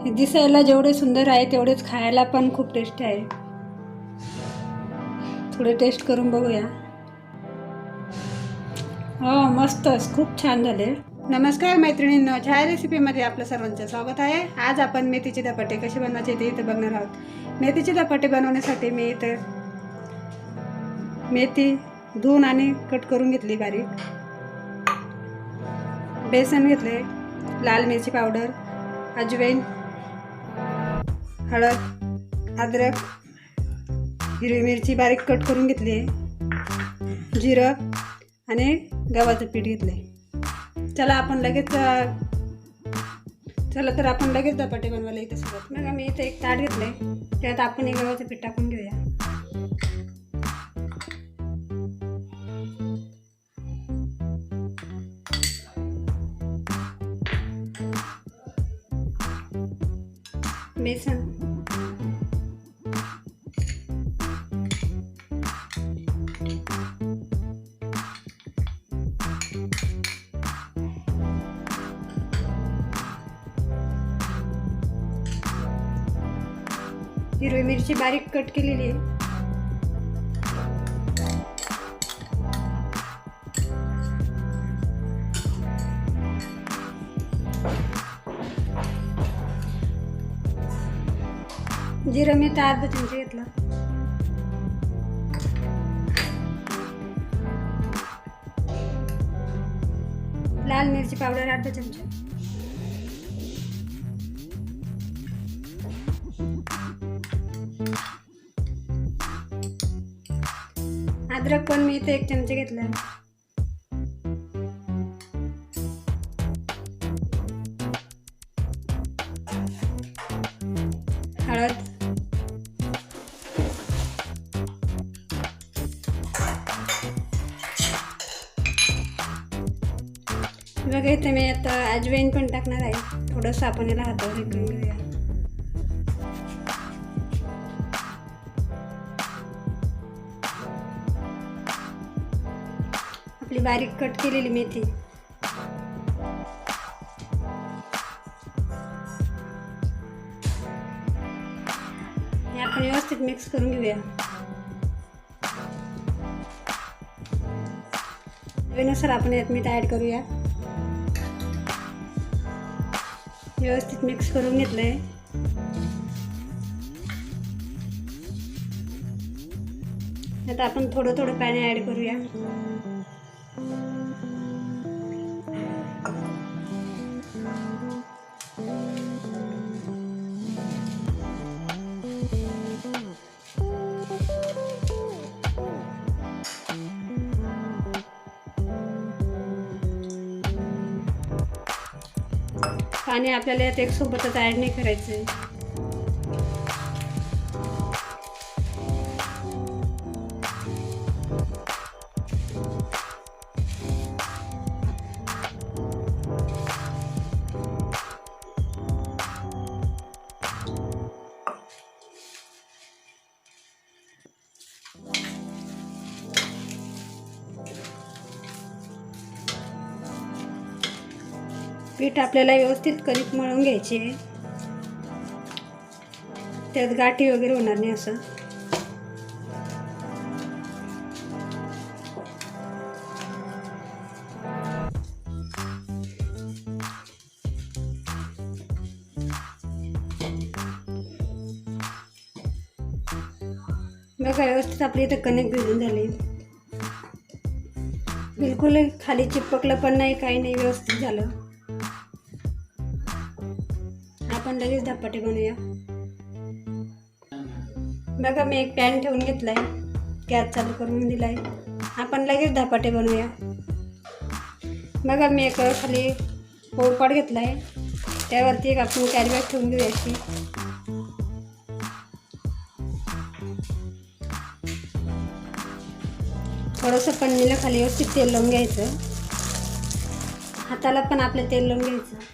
हे दिसायला जेवढे सुंदर आहे तेवढेच खायला पण खूप टेस्टी आहे. थोडे टेस्ट करून बघूया. हो, मस्तच, खूप छान झाले. नमस्कार मैत्रिणींनो, छाया रेसिपीमध्ये आपलं सर्वांचं स्वागत आहे. आज आपण मेथीचे धपाटे कसे बनवायचे ते इथे बघणार आहोत. मेथीचे धपाटे बनवण्यासाठी मी इथे मेथी धुवून आणि कट करून घेतली बारीक. बेसन घेतले, लाल मिरची पावडर, अजवाईन, हळद, अद्रक, हिरवी मिरची बारीक कट करून घेतली, जिरं आणि गव्हाचं पीठ घेतले. चला तर आपण लगेच धपाटे बनवायला इथे सुरुवात. मग मी इथे एक ताट घेतले, त्यात आपण हे गव्हाचं पीठ टाकून घेऊया. बेसन, हिरवी मिरची बारीक कट केलेली आहे, जिरं मी अर्धा चमचा घेतला, लाल मिरची पावडर अर्धा चमचा, अद्रक पण मी इथे एक चमचा घेतला, हळद, बघा इथे मी आता अजवाईन पण टाकणार आहे. थोडंसं आपण याला हातावर करून घेऊया. आपली बारीक कट केलेली मेथी, हे आपण व्यवस्थित मिक्स करून घेऊया. चवीनुसार आपण यात मीठ ॲड करूया. व्यवस्थित मिक्स करून घेतलंय. आता आपण थोडं थोडं पाणी ॲड करूया. पाणी आपल्याला यात एक सोबतच ॲड नाही करायचं. पीठ आपल्याला व्यवस्थित कणिक मळून घ्यायची आहे. त्यात गाठी वगैरे होणार नाही असं. बघा व्यवस्थित आपली इथं कणिक भिजून झाली. बिलकुल खाली चिपकलं पण नाही, काही नाही, व्यवस्थित झालं. आपण लगेच धपाटे बनवूया. बघा मी एक पॅन ठेवून घेतलाय, गॅस चालू करून दिलाय. आपण लगेच धपाटे बनवूया. बघा मी एक खाली पोळपाट घेतलाय, त्यावरती एक आपण कॅरी बॅग ठेवून घेऊया. अशी थोडंसं पन्नीला खाली व्यवस्थित तेल लावून घ्यायचं. हाताला पण आपलं तेल लावून घ्यायचं.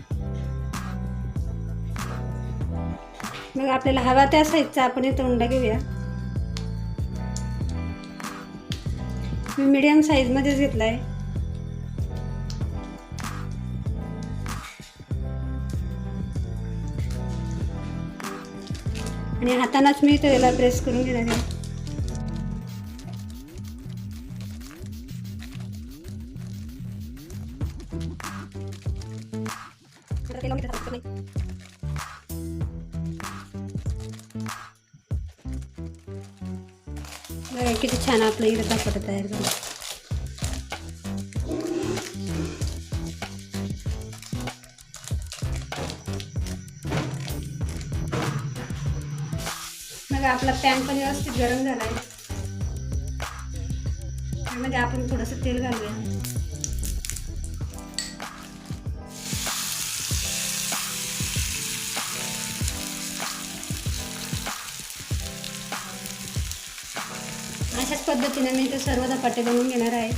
मग आपल्याला हवा त्या साईजचा आपण इथं उंडा घेऊया. मी मीडियम साईजमध्येच घेतला आहे. आणि हातानेच मी त्याला प्रेस करून घेणार आहे. बघा किती छान आपलं इकडे धपाटे तयार झालं. बघा आपला पॅन पण व्यवस्थित गरम झाला आहे. त्यामध्ये आपण थोडंसं तेल घालूया. अशाच पद्धतीने मी ते सर्व धपाटे बनवून घेणार आहे.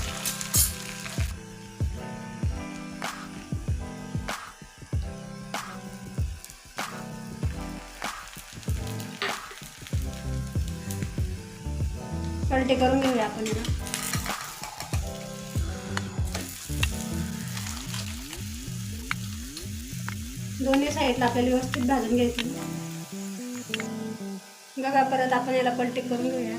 पलटे करून घेऊया आपण याला. दोन्ही साईडला आपल्याला व्यवस्थित भाजून घ्यायचं. बघा परत आपण याला पलटे करून घेऊया.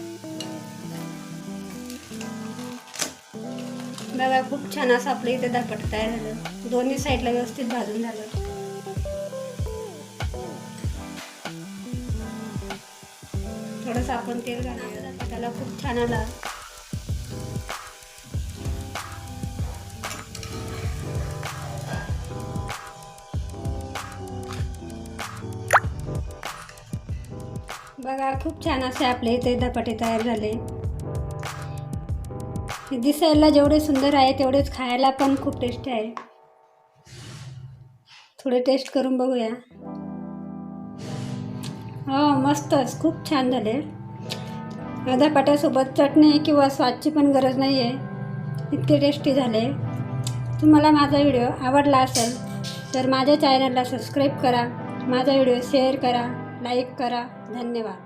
बघा खूप छान असं आपलं इथे धपाटे तयार झालं. दोन्ही साईडला व्यवस्थित भाजून झालं. थोडंसं आपण तेल घालूया. धपाट्याला खूप छान आला. बघा खूप छान असे आपले इथे धपाटे तयार झाले. दिसायला जेवढे सुंदर आहे तेवढेच खायला पण खूप टेस्टी आहे. थोडे टेस्ट करून बघूया. हो मस्तच, खूप छान झाले. धपाट्यासोबत चटणी किंवा सॉसची पण गरज नाही आहे, इतके टेस्टी झाले. तुम्हाला माझा व्हिडिओ आवडला असेल तर माझ्या चॅनलला सबस्क्राईब करा, माझा व्हिडिओ शेअर करा, लाईक करा. धन्यवाद.